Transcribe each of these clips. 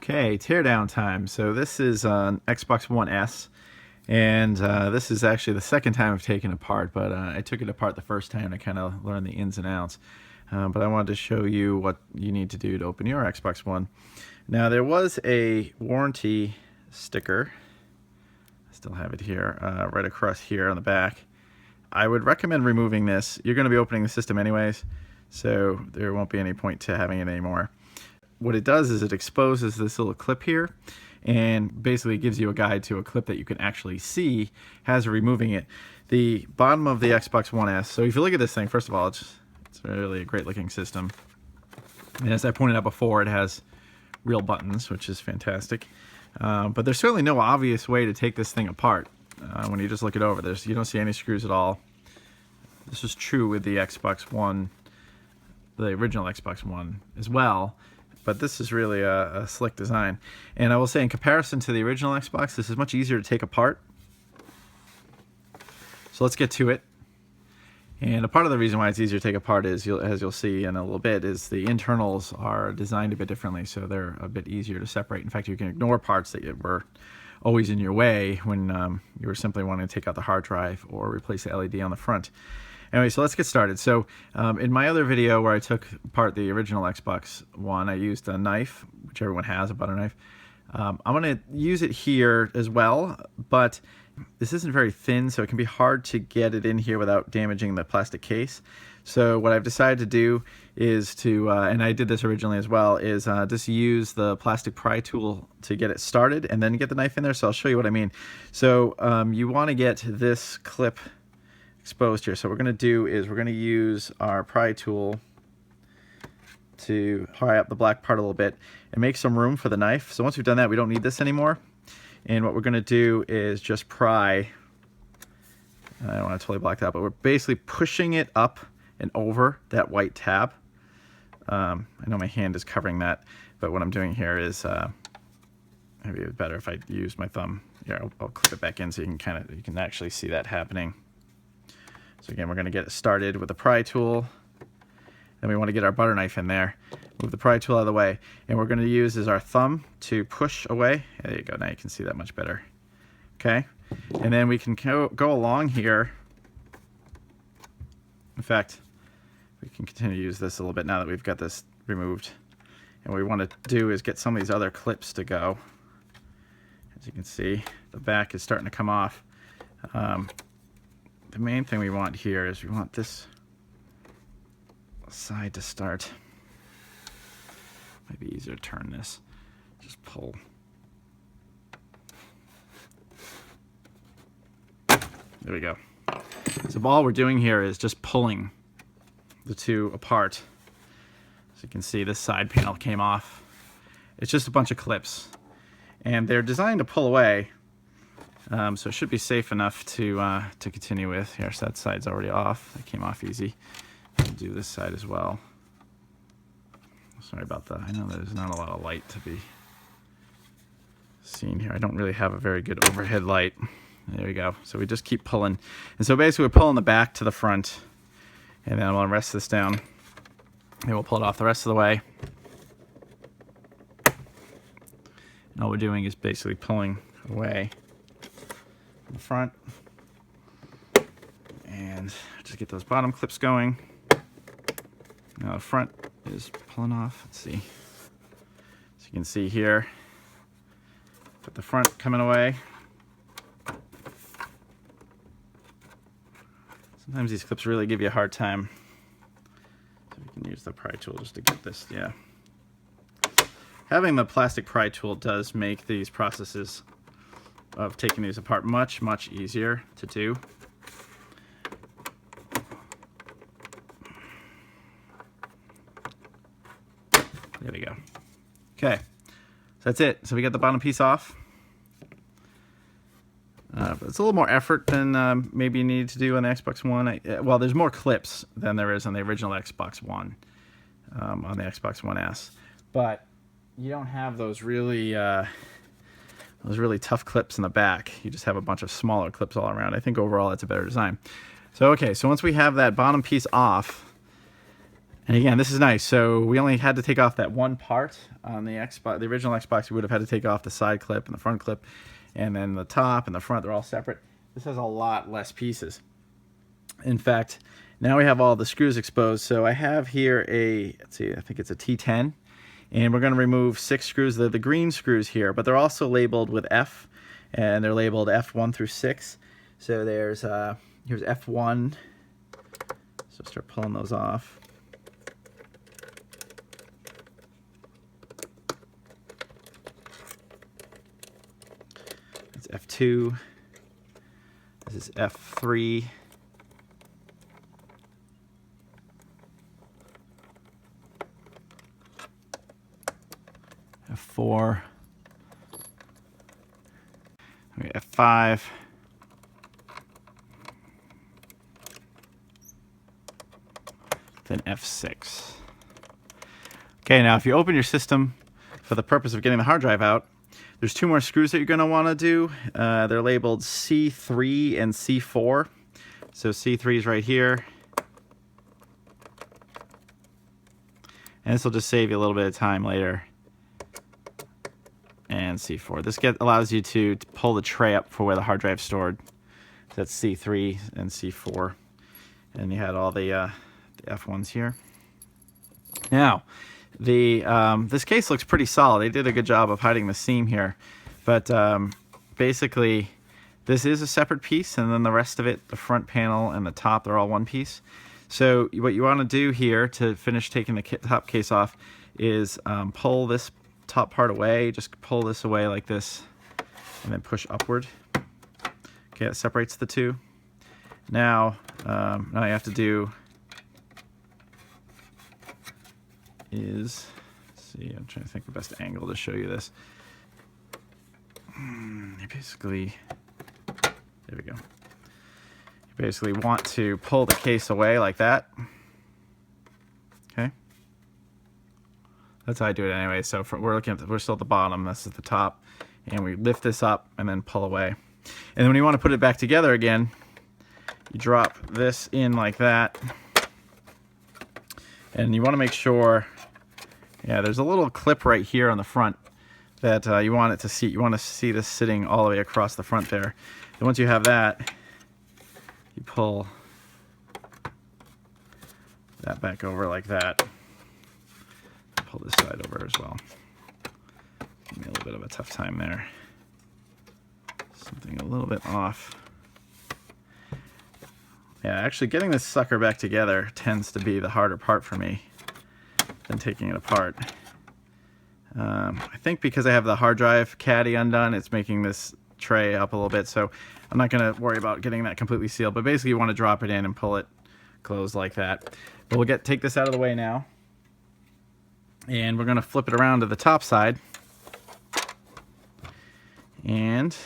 Okay, teardown time. So this is an Xbox One S, and this is actually the second time I've taken it apart, but I took it apart the first time to kind of learn the ins and outs. But I wanted to show you what you need to do to open your Xbox One. Now, there was a warranty sticker. I still have it here, right across here on the back. I would recommend removing this. You're going to be opening the system anyways, so there won't be any point to having it anymore. What it does is it exposes this little clip here and basically gives you a guide to a clip that you can actually see as removing it. The bottom of the Xbox One S, so if you look at this thing, first of all, it's really a great looking system. And as I pointed out before, it has real buttons, which is fantastic. But there's certainly no obvious way to take this thing apart. When you just look it over, you don't see any screws at all. This is true with the Xbox One, the original Xbox One as well. But this is really a slick design. And I will say, in comparison to the original Xbox, this is much easier to take apart. So let's get to it. And a part of the reason why it's easier to take apart is, as you'll see in a little bit, is the internals are designed a bit differently, so they're a bit easier to separate. In fact, you can ignore parts that were always in your way when you were simply wanting to take out the hard drive or replace the LED on the front. Anyway, so let's get started. So in my other video where I took apart the original Xbox One, I used a knife, which everyone has, a butter knife. I'm going to use it here as well, but this isn't very thin, so it can be hard to get it in here without damaging the plastic case. So what I've decided to do is to, and I did this originally as well, is just use the plastic pry tool to get it started and then get the knife in there. So I'll show you what I mean. So you want to get this clip exposed here. So what we're going to do is we're going to use our pry tool to pry up the black part a little bit and make some room for the knife. So once we've done that, we don't need this anymore. And what we're going to do is just pry. I don't want to totally block that, but we're basically pushing it up and over that white tab. I know my hand is covering that, but what I'm doing here is maybe it's better if I use my thumb. Here, I'll clip it back in so you can actually see that happening. So again, we're going to get it started with the pry tool. Then we want to get our butter knife in there. Move the pry tool out of the way. And what we're going to use is our thumb to push away. There you go. Now you can see that much better. Okay. And then we can go along here. In fact, we can continue to use this a little bit now that we've got this removed. And what we want to do is get some of these other clips to go. As you can see, the back is starting to come off. The main thing we want here is we want this side to start. Might be easier to turn this. Just pull. There we go. So all we're doing here is just pulling the two apart. So you can see this side panel came off. It's just a bunch of clips. And they're designed to pull away. So it should be safe enough to continue with. Here, so that side's already off. That came off easy. I'll do this side as well. Sorry about that. I know there's not a lot of light to be seen here. I don't really have a very good overhead light. There we go. So we just keep pulling. And so basically we're pulling the back to the front. And then I'm going to rest this down. And we'll pull it off the rest of the way. And all we're doing is basically pulling away the front. And just get those bottom clips going. Now the front is pulling off. Let's see. So you can see here, put the front coming away. Sometimes these clips really give you a hard time. So we can use the pry tool just to get this, yeah. Having the plastic pry tool does make these processes of taking these apart much, much easier to do. There we go. Okay, so that's it. So we got the bottom piece off. But it's a little more effort than maybe you need to do on the Xbox One. Well, there's more clips than there is on the original Xbox One, on the Xbox One S. But you don't have those really tough clips in the back. You just have a bunch of smaller clips all around. I think overall it's a better design. So okay, so once we have that bottom piece off, And again, this is nice. So we only had to take off that one part on the Xbox. The original Xbox, we would have had to take off the side clip and the front clip, and then the top and the front, they're all separate. This has a lot less pieces. In fact, now we have all the screws exposed. So I have here a, let's see, I think it's a T10, and we're going to remove 6 screws. They're the green screws here, but they're also labeled with F, and they're labeled F1 through 6. So there's here's F1. So start pulling those off. That's F2. This is F3. F4. Okay, F5. Then F6. Okay, now if you open your system for the purpose of getting the hard drive out, there's 2 more screws that you're going to want to do. They're labeled C3 and C4. So C3 is right here. And this will just save you a little bit of time later. And C4. This allows you to pull the tray up for where the hard drive's stored. So that's C3 and C4. And you had all the F1s here. Now, this case looks pretty solid. They did a good job of hiding the seam here. But basically, this is a separate piece, and then the rest of it, the front panel and the top, they're all one piece. So what you want to do here to finish taking the top case off is pull this top part away. Just pull this away like this, and then push upward. Okay, that separates the two. Now you have to do is, let's see, I'm trying to think the best angle to show you this. You basically, there we go. You basically want to pull the case away like that. Okay. That's how I do it anyway. So we're still at the bottom. This is the top, and we lift this up and then pull away. And then when you want to put it back together again, you drop this in like that, and you want to make sure. Yeah, there's a little clip right here on the front that you want it to see. You want to see this sitting all the way across the front there. And once you have that, you pull that back over like that. Pull this side over as well. Give me a little bit of a tough time there. Something a little bit off. Yeah, actually getting this sucker back together tends to be the harder part for me than taking it apart. I think because I have the hard drive caddy undone, it's making this tray up a little bit, so I'm not going to worry about getting that completely sealed, but basically you want to drop it in and pull it closed like that. But we'll take this out of the way now, and we're going to flip it around to the top side, and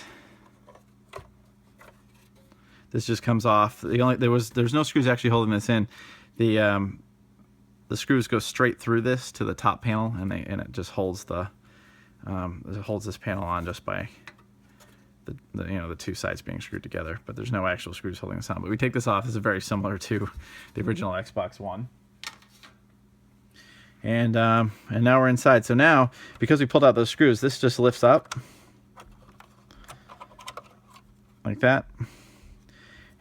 this just comes off. There's no screws actually holding this in. The screws go straight through this to the top panel, and it just holds this panel on just by the 2 sides being screwed together. But there's no actual screws holding this on. But we take this off. This is very similar to the original Xbox One. And now we're inside. So now, because we pulled out those screws, this just lifts up like that,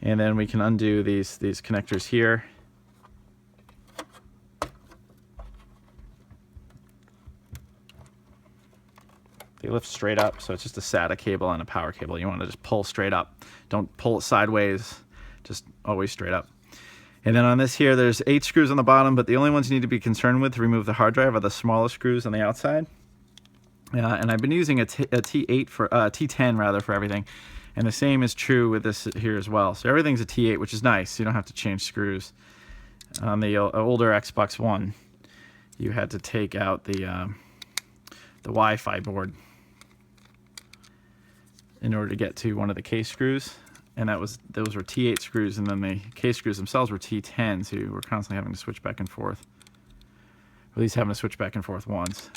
and then we can undo these connectors here. They lift straight up, so it's just a SATA cable and a power cable. You want to just pull straight up. Don't pull it sideways, just always straight up. And then on this here, there's 8 screws on the bottom, but the only ones you need to be concerned with to remove the hard drive are the smaller screws on the outside. And I've been using a T8 for T10 rather for everything, and the same is true with this here as well. So everything's a T8, which is nice. You don't have to change screws. On the older Xbox One, you had to take out the Wi-Fi board in order to get to one of the case screws, and those were T8 screws, and then the case screws themselves were T10, so you were constantly having to switch back and forth. At least having to switch back and forth once.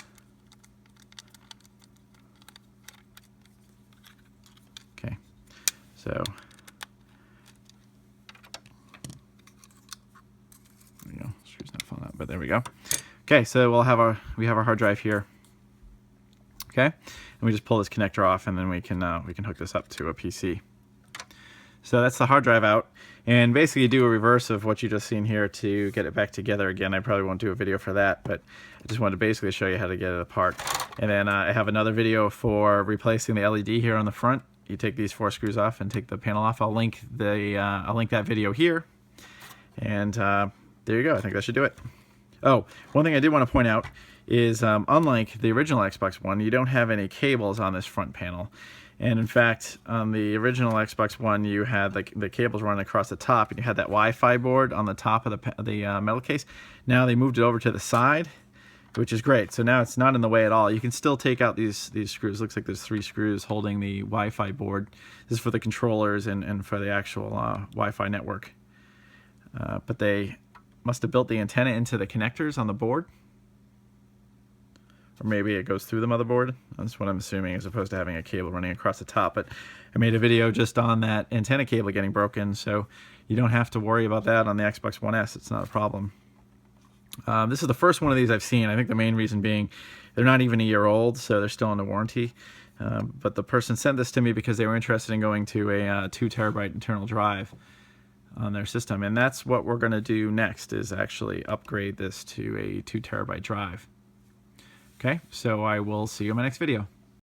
Okay, so there you go. Screw's not falling out, but there we go. Okay, so we have our hard drive here. Okay, and we just pull this connector off, and then we can hook this up to a PC. So that's the hard drive out, and basically you do a reverse of what you just seen here to get it back together again. I probably won't do a video for that, but I just wanted to basically show you how to get it apart. And then I have another video for replacing the LED here on the front. You take these 4 screws off and take the panel off. I'll link that video here, and there you go. I think that should do it. Oh, one thing I did want to point out is unlike the original Xbox One, you don't have any cables on this front panel. And in fact, on the original Xbox One, you had the cables running across the top, and you had that Wi-Fi board on the top of the metal case. Now they moved it over to the side, which is great. So now it's not in the way at all. You can still take out these screws. Looks like there's 3 screws holding the Wi-Fi board. This is for the controllers and for the actual Wi-Fi network. But they must have built the antenna into the connectors on the board. Or maybe it goes through the motherboard. That's what I'm assuming, as opposed to having a cable running across the top. But I made a video just on that antenna cable getting broken, so you don't have to worry about that on the Xbox One S. It's not a problem. This is the first one of these I've seen. I think the main reason being they're not even a year old, so they're still under warranty. But the person sent this to me because they were interested in going to a 2 terabyte internal drive on their system. And that's what we're going to do next, is actually upgrade this to a 2 terabyte drive. Okay, so I will see you in my next video.